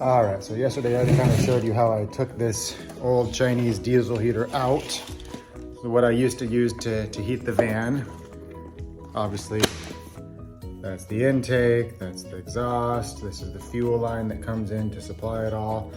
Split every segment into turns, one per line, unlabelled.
All right, so yesterday I kind of showed you how I took this old Chinese diesel heater out. So what I used to use to heat the van, obviously, that's the intake, that's the exhaust, this is the fuel line that comes in to supply it all.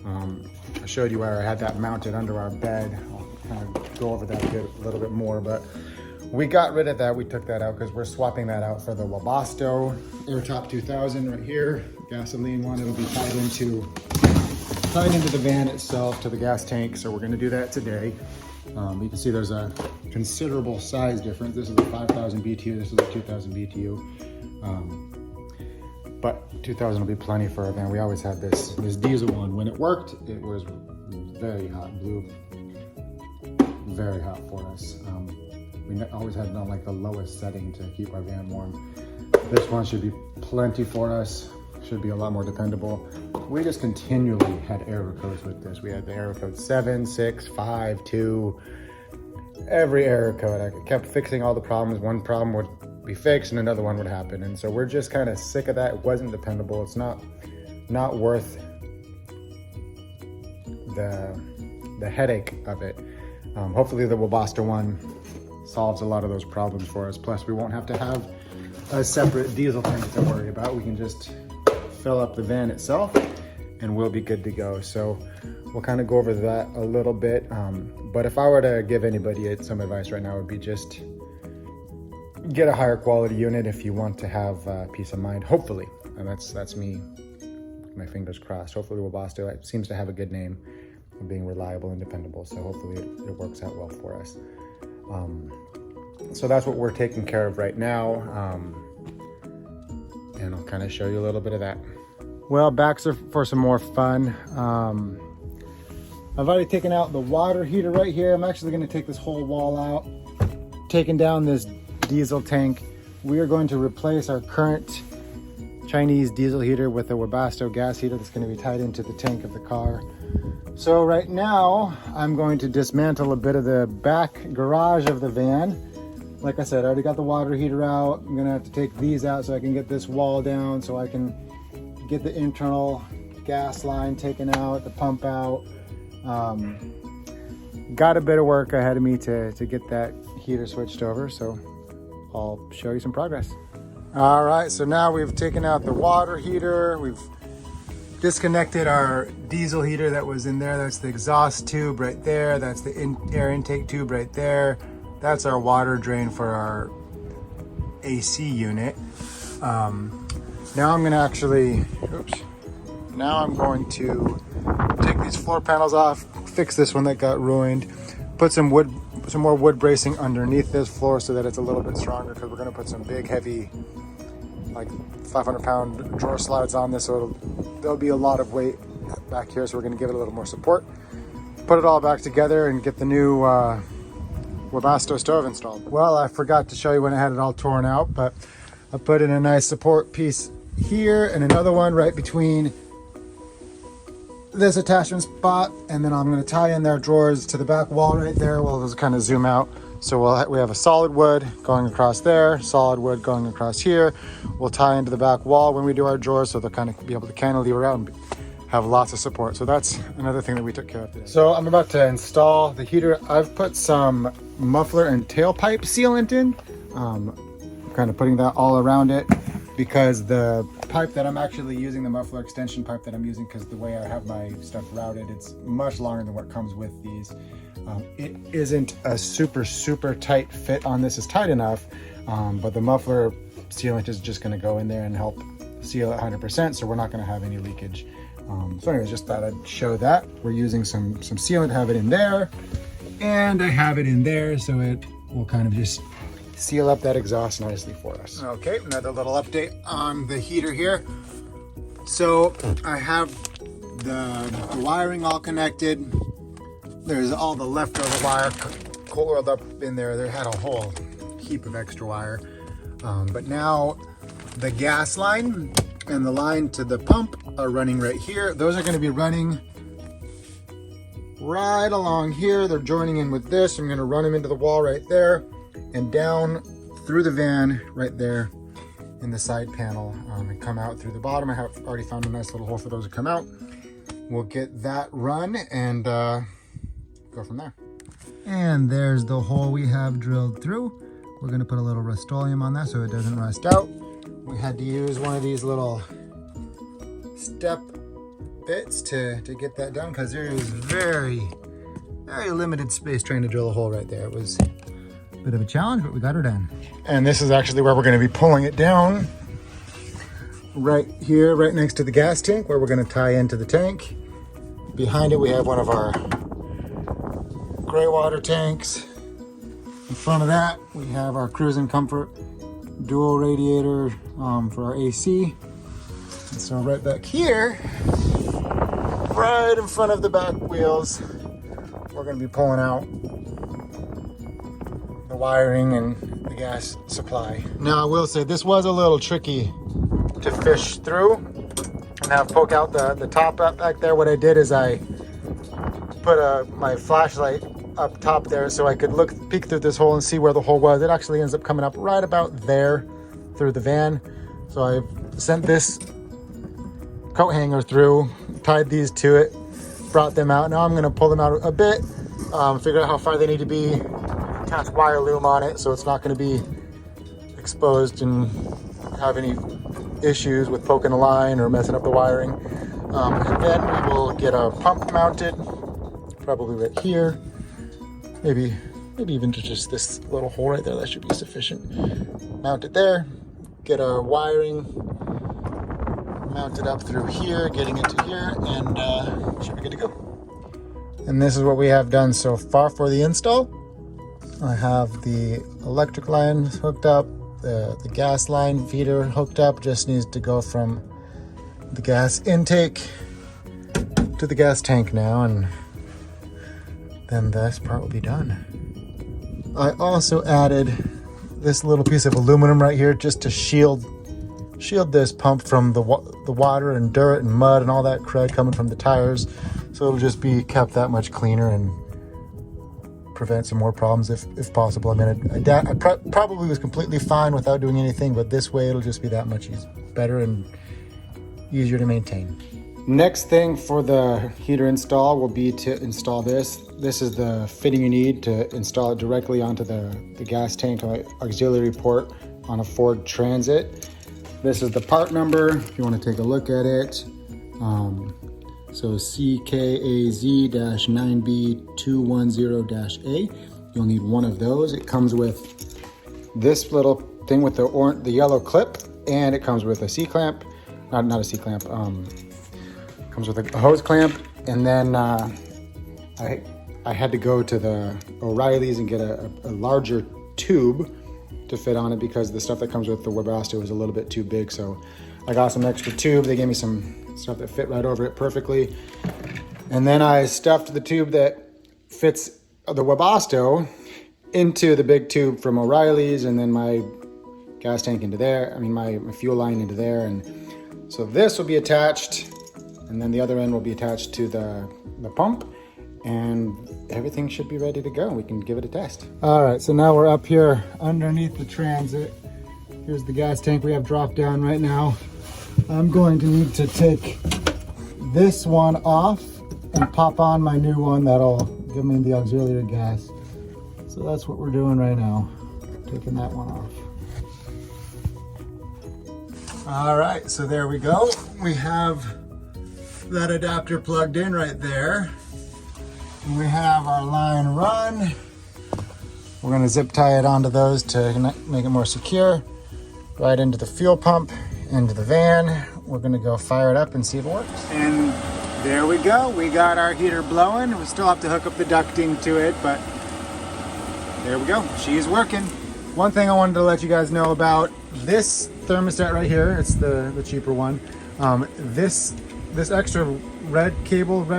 I showed you where I had that mounted under our bed. I'll kind of go over that a little bit more, but we got rid of that. We took that out because we're swapping that out for the WEBASTO Airtop 2000 right here, gasoline one. It'll be tied into the van itself to the gas tank. So we're going to do that today. You can see there's a considerable size difference. This is a 5,000 BTU. This is a 2,000 BTU. But 2,000 will be plenty for our van. We always had this diesel one. When it worked, it was very hot, blew very hot for us. We always had it on like the lowest setting to keep our van warm. This one should be plenty for us. Should be a lot more dependable. We just continually had error codes with this. We had the error code 7, 6, 5, 2, every error code. I kept fixing all the problems. One problem would be fixed and another one would happen. And so we're just kind of sick of that. It wasn't dependable. It's not worth the headache of it. Hopefully the WEBASTO one solves a lot of those problems for us. Plus we won't have to have a separate diesel tank to worry about. We can just fill up the van itself and we'll be good to go. So we'll kind of go over that a little bit. But if I were to give anybody some advice right now, it would be just get a higher quality unit if you want to have peace of mind, hopefully. And that's me, my fingers crossed. Hopefully WEBASTO seems to have a good name of being reliable and dependable. So hopefully it works out well for us. So that's what we're taking care of right now. And I'll kind of show you a little bit of that. Well, back for some more fun. I've already taken out the water heater right here. I'm actually going to take this whole wall out, taking down this diesel tank. We are going to replace our current Chinese diesel heater with a WEBASTO gas heater that's going to be tied into the tank of the car. So right now I'm going to dismantle a bit of the back garage of the van. Like I said, I already got the water heater out. I'm gonna have to take these out so I can get this wall down, so I can get the internal gas line taken out, the pump out. Got a bit of work ahead of me to get that heater switched over, so I'll show you some progress. All right, so now we've taken out the water heater. We've disconnected our diesel heater that was in there. That's the exhaust tube right there. That's the air intake tube right there. That's our water drain for our AC unit. Now I'm gonna now I'm going to take these floor panels off, fix this one that got ruined, put some more wood bracing underneath this floor so that it's a little bit stronger, because we're gonna put some big, heavy, like 500-pound drawer slides on this, so there'll be a lot of weight back here, so we're gonna give it a little more support. Put it all back together and get the new WEBASTO stove installed. Well, I forgot to show you when I had it all torn out, but I put in a nice support piece here and another one right between this attachment spot, and then I'm going to tie in their drawers to the back wall right there. We'll just kind of zoom out. So we have a solid wood going across there, solid wood going across here. We'll tie into the back wall when we do our drawers, so they'll kind of be able to cantilever out and have lots of support. So that's another thing that we took care of today. So I'm about to install the heater. I've put some muffler and tailpipe sealant in, kind of putting that all around it, because the pipe that I'm actually using, the muffler extension pipe that I'm using, because the way I have my stuff routed, it's much longer than what comes with these. It isn't a super tight fit on this. It's tight enough, but the muffler sealant is just going to go in there and help seal it 100%, so we're not going to have any leakage. So anyways, just thought I'd show that. We're using some sealant, have it in there, and I have it in there, so it will kind of just seal up that exhaust nicely for us. Okay, another little update on the heater here. So I have the wiring all connected. There's all the leftover wire coiled up in there. They had a whole heap of extra wire. But now the gas line and the line to the pump are running right here. Those are going to be running right along here. They're joining in with this. I'm going to run them into the wall right there and down through the van right there in the side panel and come out through the bottom. I have already found a nice little hole for those to come out. We'll get that run and go from there. And there's the hole we have drilled through. We're gonna put a little Rust-Oleum on that so it doesn't rust out. We had to use one of these little step bits to get that done because there is very limited space trying to drill a hole right there. It was a bit of a challenge, but we got her done. And this is actually where we're gonna be pulling it down. Right here, right next to the gas tank, where we're gonna tie into the tank. Behind it, we have one of our gray water tanks. In front of that, we have our cruising comfort dual radiator for our AC. And so right back here, right in front of the back wheels, we're gonna be pulling out the wiring and the gas supply. Now I will say this was a little tricky to fish through and have poke out the top up back there. What I did is I put my flashlight up top there so I could peek through this hole and see where the hole was. It actually ends up coming up right about there through the van. So I sent this coat hanger through, tied these to it, brought them out. Now I'm gonna pull them out a bit, figure out how far they need to be, attach wire loom on it so it's not gonna be exposed and have any issues with poking a line or messing up the wiring. And then we will get a pump mounted, probably right here. Maybe even to just this little hole right there, that should be sufficient. Mount it there, get our wiring mounted up through here, getting it to here, and should be good to go. And this is what we have done so far for the install. I have the electric line hooked up, the gas line feeder hooked up, just needs to go from the gas intake to the gas tank now, and then this part will be done. I also added this little piece of aluminum right here just to shield this pump from the water and dirt and mud and all that crud coming from the tires, so it'll just be kept that much cleaner and prevent some more problems if possible. I mean, I probably was completely fine without doing anything, but this way it'll just be that much better and easier to maintain. Next thing for the heater install will be to install this. This is the fitting you need to install it directly onto the gas tank auxiliary port on a Ford Transit. This is the part number if you want to take a look at it. So CKAZ-9B210-A. You'll need one of those. It comes with this little thing with the yellow clip, and it comes with a C-clamp. Not a C-clamp. Comes with a hose clamp, and then I had to go to the O'Reilly's and get a larger tube to fit on it because the stuff that comes with the WEBASTO is a little bit too big. So I got some extra tube. They gave me some stuff that fit right over it perfectly. And then I stuffed the tube that fits the WEBASTO into the big tube from O'Reilly's, and then my gas tank into there. I mean, my fuel line into there. And so this will be attached, and then the other end will be attached to the pump, and everything should be ready to go. We can give it a test. All right, so now we're up here underneath the Transit. Here's the gas tank we have dropped down right now. I'm going to need to take this one off and pop on my new one that'll give me the auxiliary gas. So that's what we're doing right now, taking that one off. All right, so there we go. We have that adapter plugged in right there. And we have our line run. We're gonna zip tie it onto those to make it more secure. Right into the fuel pump, into the van. We're gonna go fire it up and see if it works. And there we go. We got our heater blowing. We still have to hook up the ducting to it, but there we go. She's working. One thing I wanted to let you guys know about this thermostat right here, it's the cheaper one. This extra red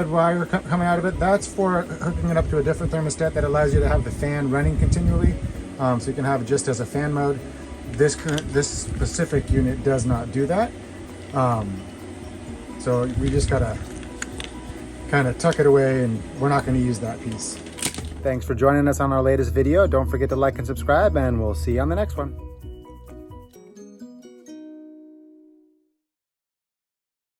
wire coming out of it, that's for hooking it up to a different thermostat that allows you to have the fan running continually. So you can have it just as a fan mode. This specific unit does not do that. So we just gotta kind of tuck it away, and we're not gonna use that piece. Thanks for joining us on our latest video. Don't forget to like and subscribe, and we'll see you on the next one.